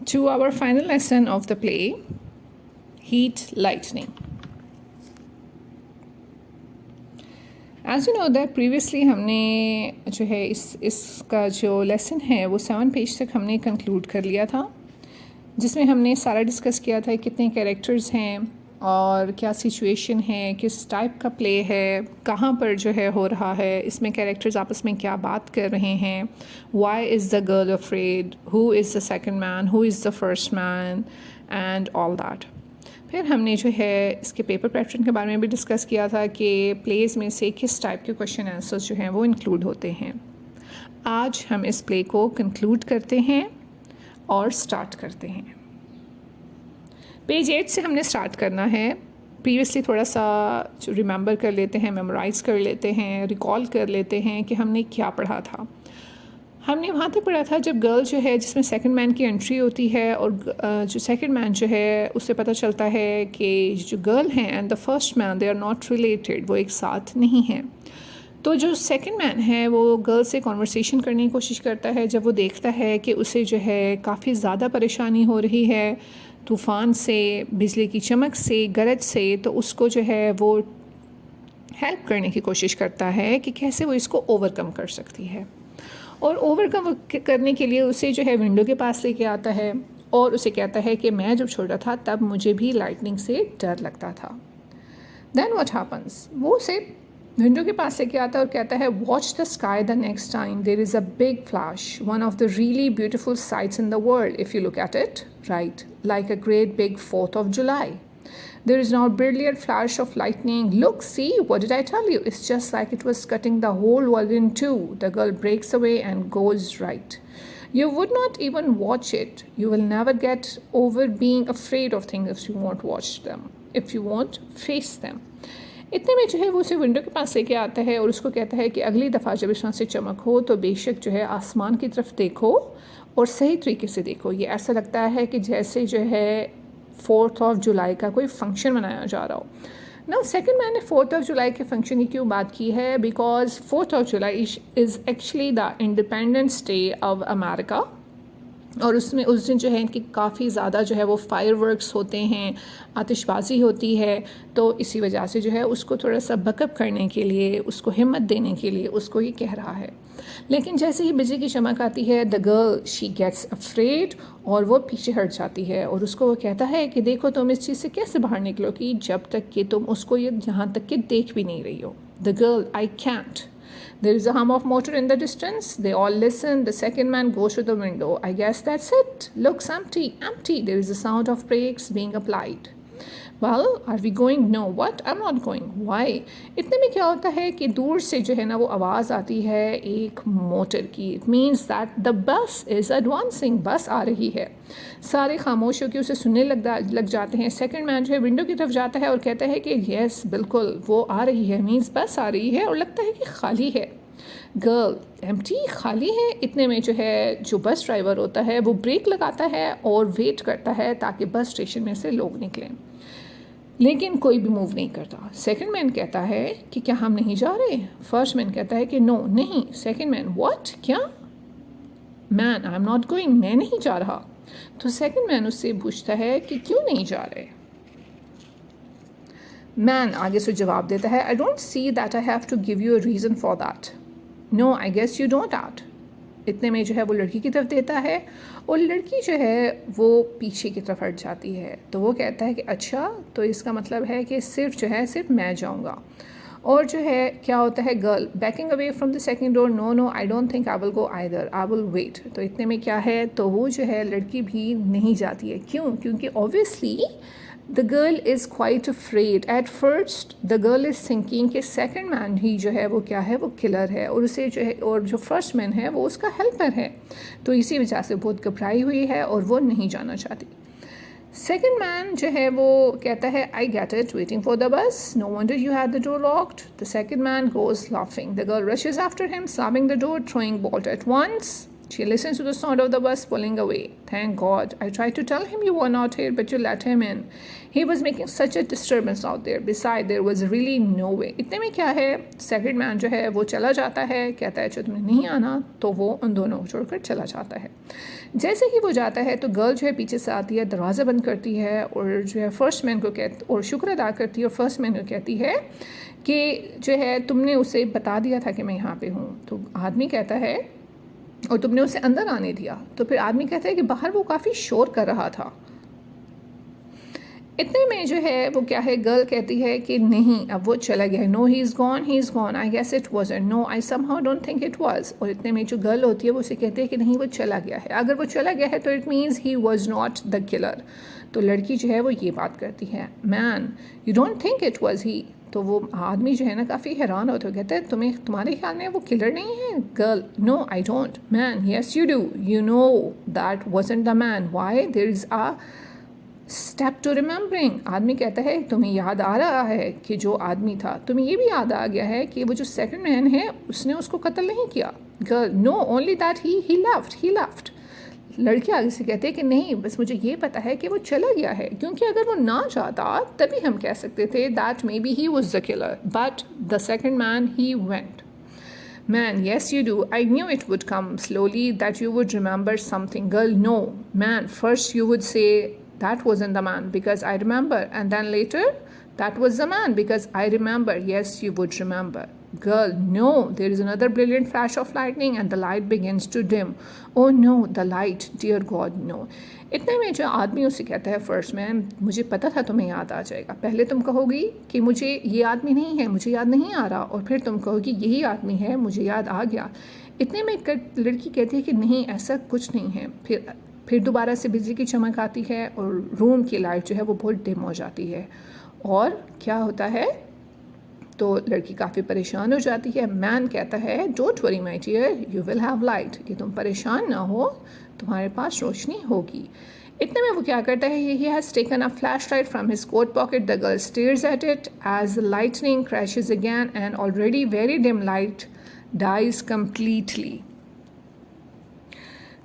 To our final lesson of the play, Heat Lightning. As you know that previously हमने जो है इसका जो लेसन है वो 7 पेज तक हमने कंक्लूड कर लिया था, जिसमें हमने सारा डिस्कस किया था कितने कैरेक्टर्स हैं और क्या सिचुएशन है, किस टाइप का प्ले है, कहाँ पर जो है हो रहा है, इसमें कैरेक्टर्स आपस में क्या बात कर रहे हैं, why is the girl afraid, who is the second man, who is the first man and all that. फिर हमने जो है इसके पेपर पैटर्न के बारे में भी डिस्कस किया था कि प्लेस में से किस टाइप के क्वेश्चन आंसर्स जो हैं वो इंक्लूड होते हैं। आज हम इस प्ले को कंक्लूड करते हैं और स्टार्ट करते हैं। पेज 8 से हमने स्टार्ट करना है। प्रीवियसली थोड़ा सा रिमेंबर कर लेते हैं, मेमोराइज़ कर लेते हैं, रिकॉल कर लेते हैं कि हमने क्या पढ़ा था। हमने वहाँ तक पढ़ा था जब गर्ल जो है जिसमें सेकंड मैन की एंट्री होती है और जो सेकंड मैन जो है उससे पता चलता है कि जो गर्ल हैं and the first man they are not related, वो एक साथ नहीं हैं। तो जो सेकंड मैन है वो गर्ल से कॉन्वर्सेशन करने की कोशिश करता है जब वो देखता है कि उसे जो है काफ़ी ज़्यादा परेशानी हो रही है तूफ़ान से, बिजली की चमक से, गरज से। तो उसको जो है वो हेल्प करने की कोशिश करता है कि कैसे वो इसको ओवरकम कर सकती है, और ओवरकम करने के लिए उसे जो है विंडो के पास लेके आता है और उसे कहता है कि मैं जब छोटा था तब मुझे भी लाइटनिंग से डर लगता था। देन व्हाट हैपन्स, वो उसे विंडो के पास लेके आता है और कहता है watch the sky the next time there is a big flash, one of the really beautiful sights in the world if you look at it right, like a great big 4th of July. There is now a brilliant flash of lightning. Look, see, what did I tell you? It's just like it was cutting the whole world in two. The girl breaks away and goes right. You would not even watch it. You will never get over being afraid of things if you won't watch them, if you won't face them. इतने में जो है वो उसे window के पास लेके आता है और उसको कहता है कि अगली दफ़ा जब इसमें से चमक हो तो बेशक जो है आसमान की तरफ देखो और सही तरीके से देखो। ये ऐसा लगता है कि जैसे जो है 4th of July का कोई फंक्शन मनाया जा रहा हो। ना सेकंड मैंने 4th of July के फंक्शन की क्यों बात की है, because 4th of July is actually the independence day of America, और उसमें उस दिन जो है इनकी काफ़ी ज़्यादा जो है वो फायरवर्क्स होते हैं, आतिशबाजी होती है। तो इसी वजह से जो है उसको थोड़ा सा बकअप करने के लिए, उसको हिम्मत देने के लिए उसको ये कह रहा है। लेकिन जैसे ही बिजली की चमक आती है the girl she gets afraid, और वो पीछे हट जाती है और उसको वो कहता है कि देखो तुम इस चीज़ से कैसे बाहर निकलोगी जब तक कि तुम उसको ये यहाँ तक कि देख भी नहीं रही हो। The girl I can't. There is a hum of motor in the distance. They all listen. The second man goes to the window. I guess that's it. Looks empty, empty. There is a sound of brakes being applied. Well, are we going? No. What? I'm not going. Why? इतने में क्या होता है कि दूर से जो है ना वो आवाज़ आती है एक मोटर की. It means that the bus is advancing. बस आ रही है. सारे खामोश होकर उसे सुनने लग जाते हैं। सेकंड मैन जो है विंडो की तरफ जाता है और कहता है कि यस बिल्कुल वो आ रही है, मीन्स बस आ रही है और लगता है कि खाली है। गर्ल एम्प्टी, खाली है। इतने में जो है जो बस ड्राइवर होता है वो ब्रेक लगाता है और वेट करता है ताकि बस स्टेशन में से लोग निकलें, लेकिन कोई भी मूव नहीं करता। सेकंड मैन कहता है कि क्या हम नहीं जा रहे? फर्स्ट मैन कहता है कि नो नहीं। सेकंड मैन व्हाट, क्या? Man I am not going, मैं नहीं जा रहा। तो सेकंड मैन उससे पूछता है कि क्यों नहीं जा रहे? मैन आगे से जवाब देता है I don't see that I have to give you a reason for that. No I guess you don't out. इतने में जो है वो लड़की की तरफ देता है और लड़की जो है वो पीछे की तरफ हट जाती है। तो वो कहता है कि अच्छा, तो इसका मतलब है कि सिर्फ मैं जाऊंगा। और जो है क्या होता है, girl backing away from the second door, no no I don't think I will go either, I will wait. तो इतने में क्या है, तो वो जो है लड़की भी नहीं जाती है। क्यों? क्योंकि obviously the girl is quite afraid. At first the girl is thinking कि सेकंड मैन ही जो है वो क्या है, वो किलर है, और उसे जो है और जो फर्स्ट मैन है वो उसका हेल्पर है। तो इसी वजह से बहुत घबराई हुई है और वो नहीं जाना चाहती। सेकंड मैन जो है वो कहता है I get it, waiting for the bus, no wonder you had the door locked. The second man goes laughing. The girl rushes after him, slamming the door, throwing bolt at once. She listens to the sound of the bus pulling away. Thank God. I tried to tell him you were not here, but you let him in. He was making such a disturbance out there. Besides, there was really no way. इतने में क्या है, secretary man जो है वो चला जाता है, कहता है जो तुमने नहीं आना, तो वो उन दोनों को छोड़कर चला जाता है. जैसे ही वो जाता है तो गर्ल जो है पीछे से आती है, दरवाज़ा बंद करती है और जो है फर्स्ट मैन को और शुक्र अदा करती है और फर्स्ट मैन को कहती है कि जो है तुमने उसे बता दिया था कि मैं यहाँ पे हूँ. तो आदमी कहता है और तुमने उसे अंदर आने दिया. तो फिर आदमी कहता है कि बाहर वो काफ़ी शोर कर रहा था. इतने में जो है वो क्या है, गर्ल कहती है कि नहीं अब वो चला गया. No he is gone, I guess it wasn't, no I somehow don't think it was. और इतने में जो गर्ल होती है वो उसे कहती है कि नहीं वो चला गया है. अगर वो चला गया है तो it means he was not the killer. तो लड़की जो है वो ये बात करती है, man you don't think it was he. तो वो आदमी जो है ना काफ़ी हैरान होता है, कहते हैं तुम्हारे ख्याल में वो किलर नहीं है. Girl no I don't. Man yes you do, you know that wasn't the man. Why there is a step to remembering. आदमी कहता है तुम्हें याद आ रहा है कि जो आदमी था, तुम्हें ये भी याद आ गया है कि वो जो सेकंड मैन है उसने उसको कत्ल नहीं किया. Girl no only that he left. लड़की आगे से कहते हैं कि नहीं बस मुझे ये पता है कि वो चला गया है, क्योंकि अगर वो ना जाता तभी हम कह सकते थे that may be he was the killer, but the second man he went. Man, yes you do. I knew it would come slowly, that you would remember something. Girl, no. Man, first you would say that wasn't the man because I remember, and then later that was the man because I remember. Yes, you would remember. Girl, no, there is another brilliant flash of lightning and the light begins to dim. Oh no, the light, dear God, no. इतने में जो आदमी उसे कहता है first man, मुझे पता था तुम्हें याद आ जाएगा. पहले तुम कहोगी कि मुझे ये आदमी नहीं है, मुझे याद नहीं आ रहा, और फिर तुम कहोगी यही आदमी है, मुझे याद आ गया. इतने में लड़की कहती है कि नहीं ऐसा कुछ नहीं है. फिर दोबारा से बिजली की चमक आती है और रूम की लाइट जो है वो बहुत डिम हो जाती है. और क्या होता है, तो लड़की काफ़ी परेशान हो जाती है. मैन कहता है don't worry my dear, you will have light, कि तुम परेशान ना हो, तुम्हारे पास रोशनी होगी. इतने में वो क्या करता है, he has taken a flash light from his coat pocket. The girl stares at it as the lightning crashes again and already very dim light dies completely.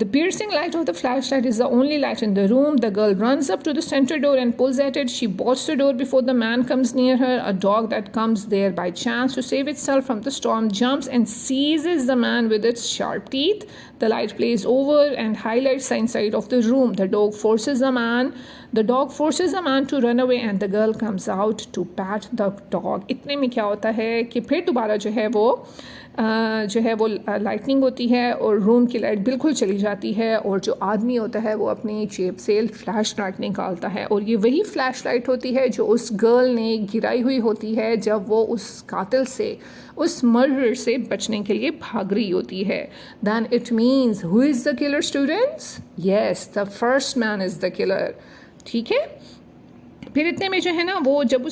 The piercing light of the flashlight is the only light in the room. The girl runs up to the center door and pulls at it. She bolts the door before the man comes near her. A dog that comes there by chance to save itself from the storm jumps and seizes the man with its sharp teeth. The light plays over and highlights the inside of the room. The dog forces the man to run away and the girl comes out to pat the dog. इतने में क्या होता है कि फिर दोबारा जो है वो लाइटनिंग होती है और रूम की लाइट बिल्कुल चली जाती है, और जो आदमी होता है वो अपनी जेब से फ्लैश लाइट निकालता है, और ये वही फ्लैश लाइट होती है जो उस गर्ल ने गिराई हुई होती है जब वो उस कातिल से, उस मर्डर से बचने के लिए भाग रही होती है. Then it means who is the killer, students? Yes, the first man is the killer. ठीक है. फिर इतने में जो है ना वो जब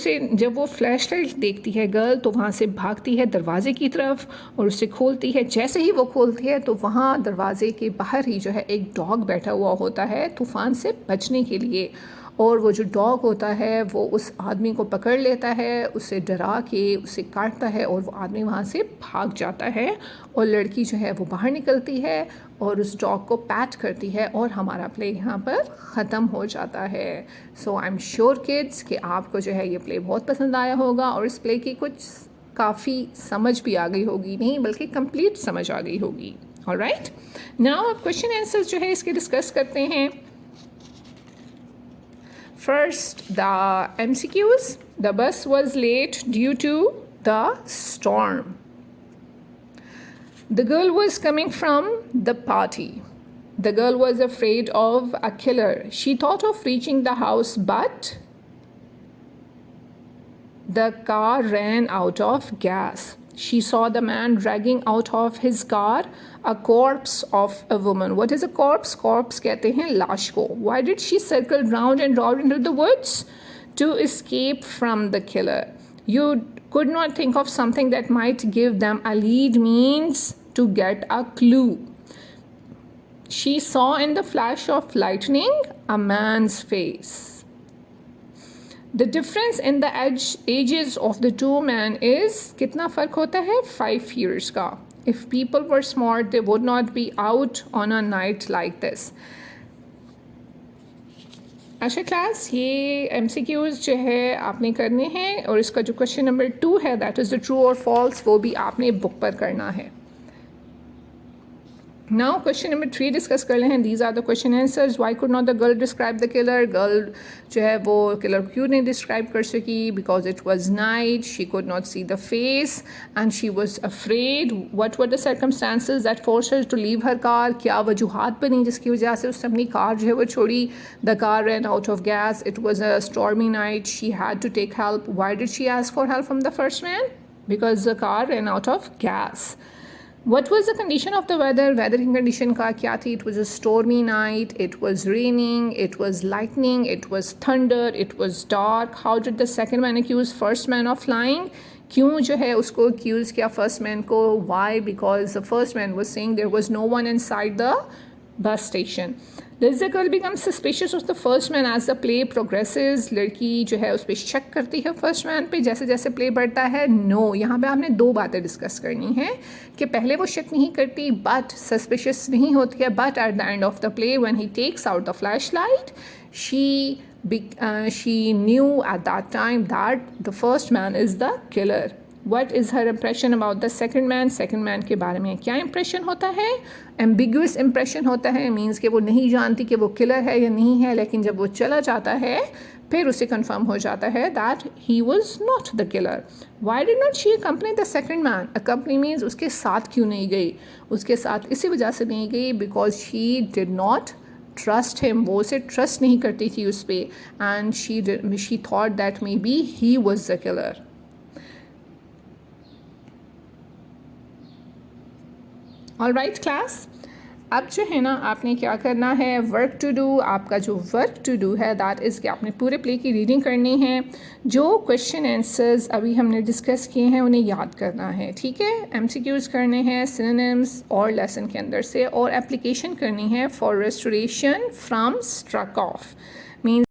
वो फ्लैश लाइट देखती है गर्ल, तो वहाँ से भागती है दरवाजे की तरफ और उसे खोलती है. जैसे ही वो खोलती है तो वहाँ दरवाजे के बाहर ही जो है एक डॉग बैठा हुआ होता है तूफ़ान से बचने के लिए, और वो जो डॉग होता है वो उस आदमी को पकड़ लेता है, उसे डरा के उसे काटता है, और वो आदमी वहाँ से भाग जाता है, और लड़की जो है वो बाहर निकलती है और उस डॉग को पैट करती है, और हमारा प्ले यहाँ पर ख़त्म हो जाता है. सो आई एम श्योर किड्स कि आपको जो है ये प्ले बहुत पसंद आया होगा, और इस प्ले की कुछ काफ़ी समझ भी आ गई होगी, नहीं बल्कि कंप्लीट समझ आ गई होगी. ऑलराइट, नाउ अब क्वेश्चन आंसर्स जो है इसके डिस्कस करते हैं. First, the MCQs. The bus was late due to the storm. The girl was coming from the party. The girl was afraid of a killer. She thought of reaching the house, but the car ran out of gas. She saw the man dragging out of his car a corpse of a woman. What is a corpse? Corpse कहते हैं लाश को. Why did she circle round and round into the woods? To escape from the killer. You could not think of something that might give them a lead means to get a clue. She saw in the flash of lightning a man's face. The difference in the ages of the two men is, कितना फ़र्क होता है? 5 years का. If people were smart, they would not be out on a night like this. अच्छा class, ये MCQs जो है आपने करने हैं और इसका जो क्वेश्चन नंबर 2 है दैट इज़ द ट्रू और फॉल्स, वो भी आपने बुक पर करना है. Now question number 3 डिस्कस कर रहे हैं. These are the question answers. Why could not the girl describe the killer? Girl जो है वो killer क्यों नहीं describe कर सकी? Because it was night. She could not see the face and she was afraid. What were the circumstances that forced her to leave her car? क्या वजूहात बनी जिसकी वजह से उसने अपनी कार जो है वो छोड़ी? The car ran out of gas. It was a stormy night. She had to take help. Why did she ask for help from the first man? Because the car ran out of gas. What was the condition of the weather? Weather की condition का क्या थी? It was a stormy night, it was raining, it was lightning, it was thunder, it was dark. How did the second man accuse first man of lying? क्यों जो है उसको accuse किया first man को? Why? Because the first man was saying there was no one inside the bus station. Does the girl become suspicious of the first man as the play progresses? लड़की जो है उस पर शक करती है फर्स्ट मैन पे जैसे जैसे प्ले बढ़ता है. नो, यहाँ पे आपने 2 बातें डिस्कस करनी है कि पहले वो शक नहीं करती बट सस्पिशियस नहीं होती है, but at the end of the play when he takes out the flash light she knew at that time that the first man is the killer. What is her impression about the second man? Second man के बारे में क्या impression होता है? Ambiguous impression होता है, means कि वो नहीं जानती कि वो killer है या नहीं है, लेकिन जब वो चला जाता है फिर उसे confirm हो जाता है that he was not the killer. Why did not she accompany the second man? Accompany means उसके साथ क्यों नहीं गई? उसके साथ इसी वजह से नहीं गई because she did not trust him. वो उसे trust नहीं करती थी उस पर and she thought that maybe he was the killer. All right class, अब जो है ना आपने क्या करना है, वर्क टू डू. आपका जो वर्क टू डू है दैट इज़ कि आपने पूरे प्ले की रीडिंग करनी है. जो क्वेश्चन आंसर्स अभी हमने डिस्कस किए हैं उन्हें याद करना है, ठीक है. MCQs करने हैं सिनोनिम्स और लेसन के अंदर से, और एप्लीकेशन करनी है for restoration from struck off means